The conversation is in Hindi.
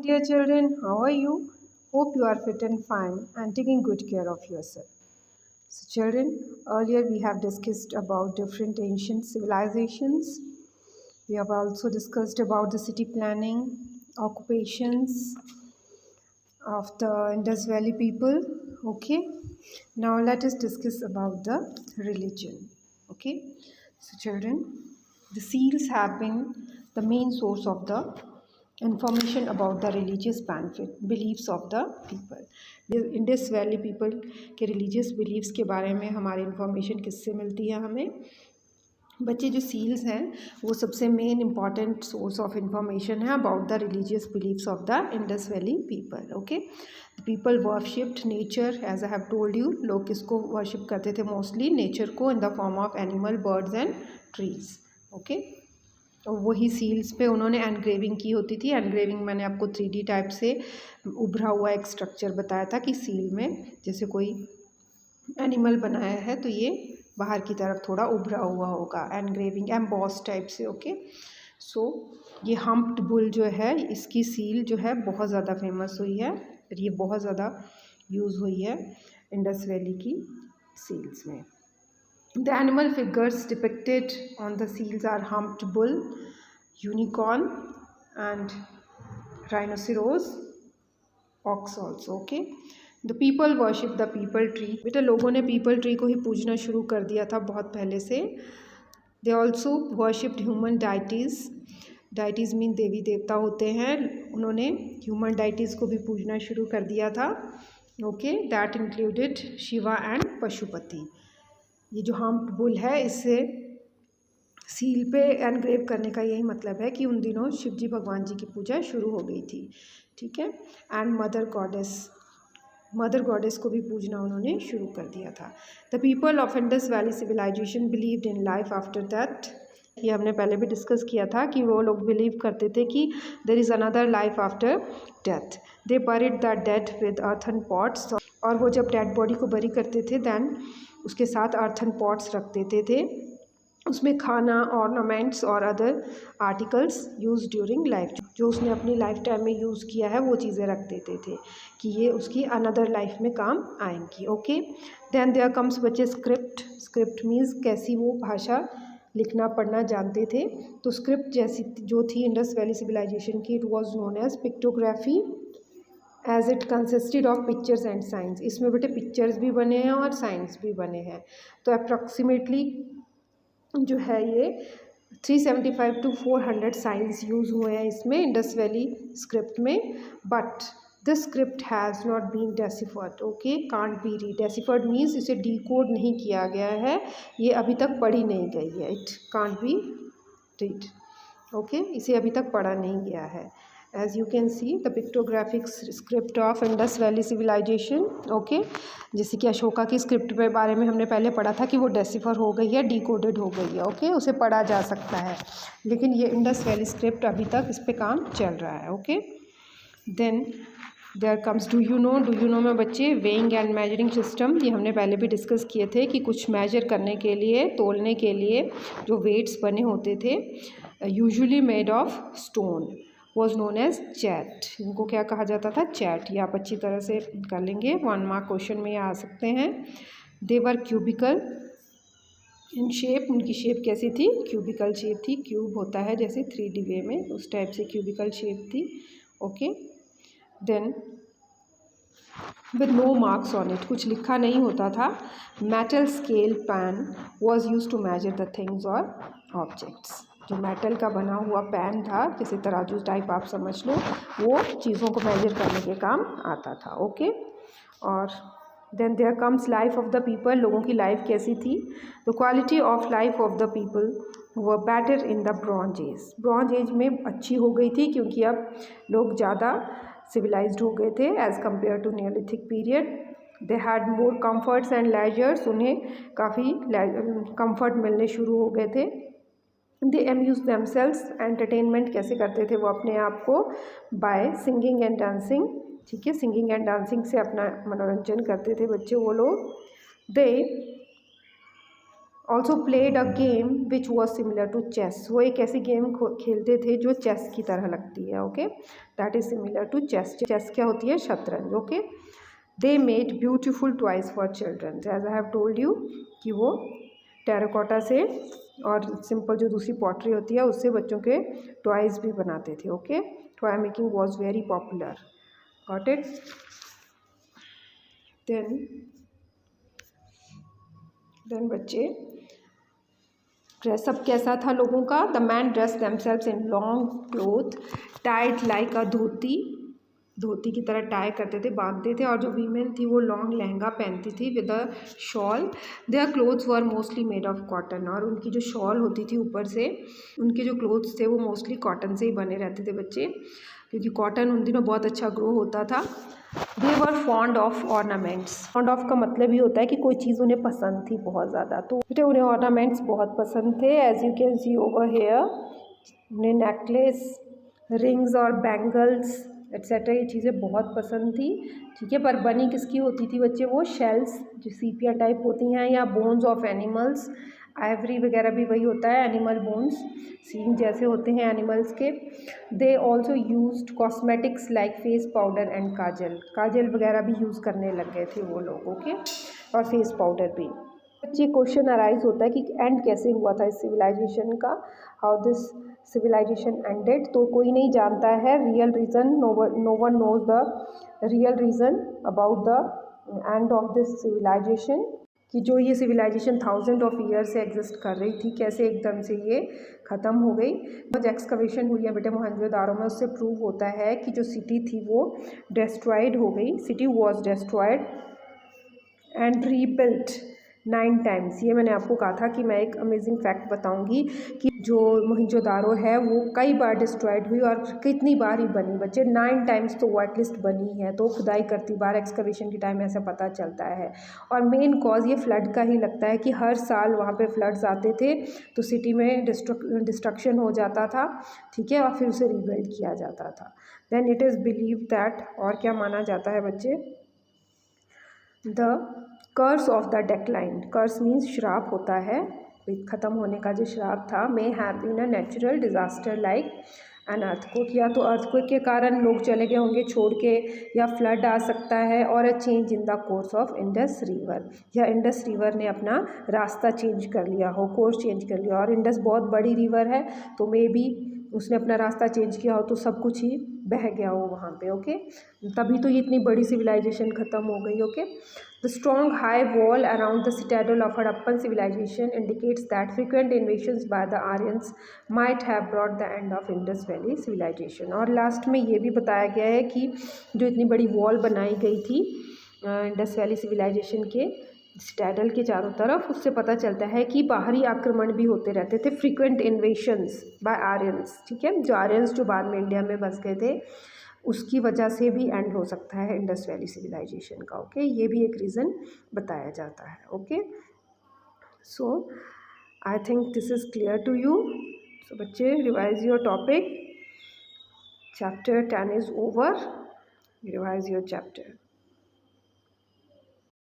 Dear children, how are you? Hope you are fit and fine and taking good care of yourself. So, children, earlier we have discussed about different ancient civilizations. We have also discussed about the city planning, occupations of the Indus Valley people. Okay, now let us discuss about the religion. Okay, so children, the seals have been the main source of the information about the religious benefit beliefs of the people. Indus valley people के रिलीजियस बिलीव्स के बारे में हमारी इन्फॉर्मेशन किससे मिलती है हमें? बच्चे जो सील्स हैं वो सबसे main important source of information है about the religious beliefs of the Indus valley people. Okay, people worshipped nature as I have told you. लोग किसको वर्शिप करते थे? मोस्टली नेचर को in the form of animal, birds and trees. Okay, तो वही सील्स पे उन्होंने एनग्रेविंग की होती थी. एनग्रेविंग मैंने आपको 3D टाइप से उभरा हुआ एक स्ट्रक्चर बताया था कि सील में जैसे कोई एनिमल बनाया है तो ये बाहर की तरफ थोड़ा उभरा हुआ होगा. एनग्रेविंग एम्बॉस टाइप से. ओके, सो ये हम्प्ड बुल जो है इसकी सील जो है बहुत ज़्यादा फेमस हुई है. ये बहुत ज़्यादा यूज़ हुई है इंडस वैली की सील्स में. The animal figures depicted on the seals are humped bull, unicorn and rhinoceros, ox also. Okay, the people worship the people tree. बेटा लोगों ने पीपल ट्री को ही पूजना शुरू कर दिया था बहुत पहले से. They also worshipped human deities. Deities mean देवी देवता होते हैं. उन्होंने ह्यूमन डाइटीज़ को भी पूजना शुरू कर दिया था. Okay, that included Shiva and Pashupati. ये जो हम्प्ड बुल है इससे सील पे एनग्रेव करने का यही मतलब है कि उन दिनों शिवजी भगवान जी की पूजा शुरू हो गई थी. ठीक है, एंड मदर गॉडेस को भी पूजना उन्होंने शुरू कर दिया था. The people of Indus valley civilisation believed in life after that. ये हमने पहले भी डिस्कस किया था कि वो लोग बिलीव करते थे कि there is another life after death. They buried the dead with earthen pots. और वो जब डेड बॉडी को बरी करते थे दैन उसके साथ अर्थन पॉट्स रख देते थे. उसमें खाना, ऑर्नामेंट्स और other articles use during life, जो उसने अपनी लाइफ टाइम में यूज़ किया है वो चीज़ें रख देते थे कि ये उसकी अनदर लाइफ में काम आएंगी. ओके, देन देयर कम्स बच्चे स्क्रिप्ट. स्क्रिप्ट मीन्स कैसी वो भाषा लिखना पढ़ना जानते थे. तो स्क्रिप्ट जैसी जो थी इंडस वैली सिविलाइजेशन की, it was known as pictography as it consisted of pictures and signs. इसमें बेटे पिक्चर्स भी बने हैं और साइंस भी बने हैं. तो अप्रॉक्सीमेटली जो है ये 375 to 400 साइंस यूज़ हुए हैं इसमें इंडस वैली स्क्रिप्ट में. But this script has not been deciphered. Okay, can't be read. Deciphered means इसे डिकोड नहीं किया गया है, ये अभी तक पढ़ी नहीं गई है. It can't be read. Okay, इसे अभी तक पढ़ा नहीं गया है. As you can see the pictographic script of Indus Valley civilization. Okay, जैसे कि अशोका की स्क्रिप्ट के बारे में हमने पहले पढ़ा था कि वो डेसिफर हो गई है, डिकोडेड हो गई है. ओके, उसे पढ़ा जा सकता है, लेकिन ये इंडस वैली स्क्रिप्ट अभी तक इस पे काम चल रहा है. Okay, then there comes do you know में बच्चे वेइंग एंड मेजरिंग सिस्टम. ये हमने पहले भी डिस्कस किए थे कि कुछ मेजर करने के लिए, तोलने के लिए जो वेट्स बने होते थे usually made of stone was known as chert. इनको क्या कहा जाता था? चैट. ये आप अच्छी तरह से कर लेंगे, 1 मार्क क्वेश्चन में ये आ सकते हैं. दे वर क्यूबिकल इन शेप. उनकी शेप कैसी थी? क्यूबिकल शेप थी. क्यूब होता है जैसे 3D वे में, उस टाइप से क्यूबिकल शेप थी. Okay, then with no marks on it, कुछ लिखा नहीं होता था. Metal scale pan was use to measure the things और ऑब्जेक्ट्स. जो मेटल का बना हुआ पैन था, जैसे तराजू टाइप आप समझ लो, वो चीज़ों को मेजर करने के काम आता था. ओके, और then there comes life of the people. लोगों की लाइफ कैसी थी? The quality of life of the people were better in the bronze age. Bronze age में अच्छी हो गई थी क्योंकि अब लोग ज़्यादा सिविलाइज्ड हो गए थे as compare to neolithic period. They had more comforts and leisures. उन्हें काफ़ी कम्फर्ट मिलने शुरू हो गए थे. दे अम्यूज दैमसेल्व्स. एंटरटेनमेंट कैसे करते थे वो अपने आप को? By singing and dancing. ठीक है, सिंगिंग एंड डांसिंग से अपना मनोरंजन करते थे बच्चे वो लोग. They also played a game which was similar to chess. वो एक ऐसी गेम खेलते थे जो चेस की तरह लगती है। Okay, that is similar to chess. Chess क्या होती है? शतरंज। Okay, they made beautiful toys for children, as I have told you कि वो टेराकोटा से और सिंपल जो दूसरी पॉटरी होती है उससे बच्चों के टॉयज भी बनाते थे। Okay, toy making was very popular. Got it? Then बच्चे, ड्रेसअप कैसा था लोगों का? The man dress themselves in long cloth tied like a dhoti, dhoti की तरह टाई करते थे, बांधते थे। और जो वीमेन थी वो लॉन्ग लहंगा पहनती थी with a shawl. Their clothes were mostly made of cotton, और उनकी जो शॉल होती थी ऊपर से, उनके जो क्लोथ्स थे वो मोस्टली कॉटन से ही बने रहते थे बच्चे, क्योंकि कॉटन उन दिनों बहुत अच्छा ग्रो होता था। They were fond of ornaments. Fond of का मतलब ही होता है कि कोई चीज़ उन्हें पसंद थी बहुत ज़्यादा, तो उन्हें ऑर्नामेंट्स बहुत पसंद थे। As you can see over here, उन्हें नेकलेस, रिंग्स और बैंगल्स एट्सेट्रा ये चीज़ें बहुत पसंद थी। ठीक है, पर बनी किसकी होती थी बच्चे? वो शेल्स जो सीपिया टाइप होती हैं, या बोन्स ऑफ एनिमल्स। आइवरी वगैरह भी वही होता है, एनिमल बोन्स, सींग जैसे होते हैं एनिमल्स के। They also used cosmetics like face powder and kajal, kajal वगैरह भी यूज़ करने लग गए थे वो लोग। ओके, और फेस पाउडर भी। बच्चे, क्वेश्चन अराइज होता है कि एंड कैसे हुआ था इस सिविलाइजेशन का, हाउ दिस सिविलाइजेशन एंडेड। तो कोई नहीं जानता है real reason, no one knows the real reason about the end of this civilization, कि जो ये सिविलाइजेशन थाउजेंड ऑफ ईयर से एग्जिस्ट कर रही थी, कैसे एकदम से ये ख़त्म हो गई। जो एक्सकवेशन हुई है बेटे मोहनजोदारो में, उससे प्रूव होता है कि जो सिटी थी वो डिस्ट्रॉयड हो गई। City was destroyed and rebuilt 9 times. ये मैंने आपको कहा था कि मैं एक अमेजिंग फैक्ट बताऊंगी कि जो मोहनजोदारो है वो कई बार डिस्ट्रॉयड हुई, और कितनी बार ही बनी बच्चे? 9 टाइम्स तो वो एटलीस्ट बनी है। तो खुदाई करती बार, एक्सकवेशन के टाइम ऐसा पता चलता है। और मेन कॉज ये फ्लड का ही लगता है कि हर साल वहाँ पे फ्लड्स आते थे, तो सिटी में डिस्ट्रक्शन हो जाता था। ठीक है, और फिर उसे रीबिल्ड किया जाता था। Then it is believe that, और क्या माना जाता है बच्चे? The curse of the decline. Curse means श्राप होता है, ख़त्म होने का जो श्राप था। May have been a natural disaster like an earthquake, या तो अर्थक्वेक के कारण लोग चले गए होंगे छोड़ के, या फ्लड आ सकता है, और a change in the course of Indus river, या इंडस रिवर ने अपना रास्ता चेंज कर लिया हो, कोर्स चेंज कर लिया। और इंडस बहुत बड़ी रिवर है, तो मे बी उसने अपना रास्ता चेंज किया हो, तो सब कुछ ही बह गया हो वहाँ पे। ओके, तभी तो ये इतनी बड़ी सिविलाइजेशन ख़त्म हो गई। Okay, the strong high wall around the citadel of Harappan civilisation indicates that frequent invasions by the Aryans might have brought the end of Indus valley civilisation. और लास्ट में ये भी बताया गया है कि जो इतनी बड़ी वॉल बनाई गई थी इंडस वैली सिविलाइजेशन के सिटाडल के चारों तरफ, उससे पता चलता है कि बाहरी आक्रमण भी होते रहते थे, फ्रीक्वेंट इन्वेशंस बाय आर्यंस। ठीक है, जो आर्यंस जो बाद में इंडिया में बस गए थे, उसकी वजह से भी एंड हो सकता है इंडस वैली सिविलाइजेशन का। ओके, ये भी एक रीज़न बताया जाता है। Okay, so I think this is clear to you. सो बच्चे, revise your topic, chapter 10 is over, revise your chapter.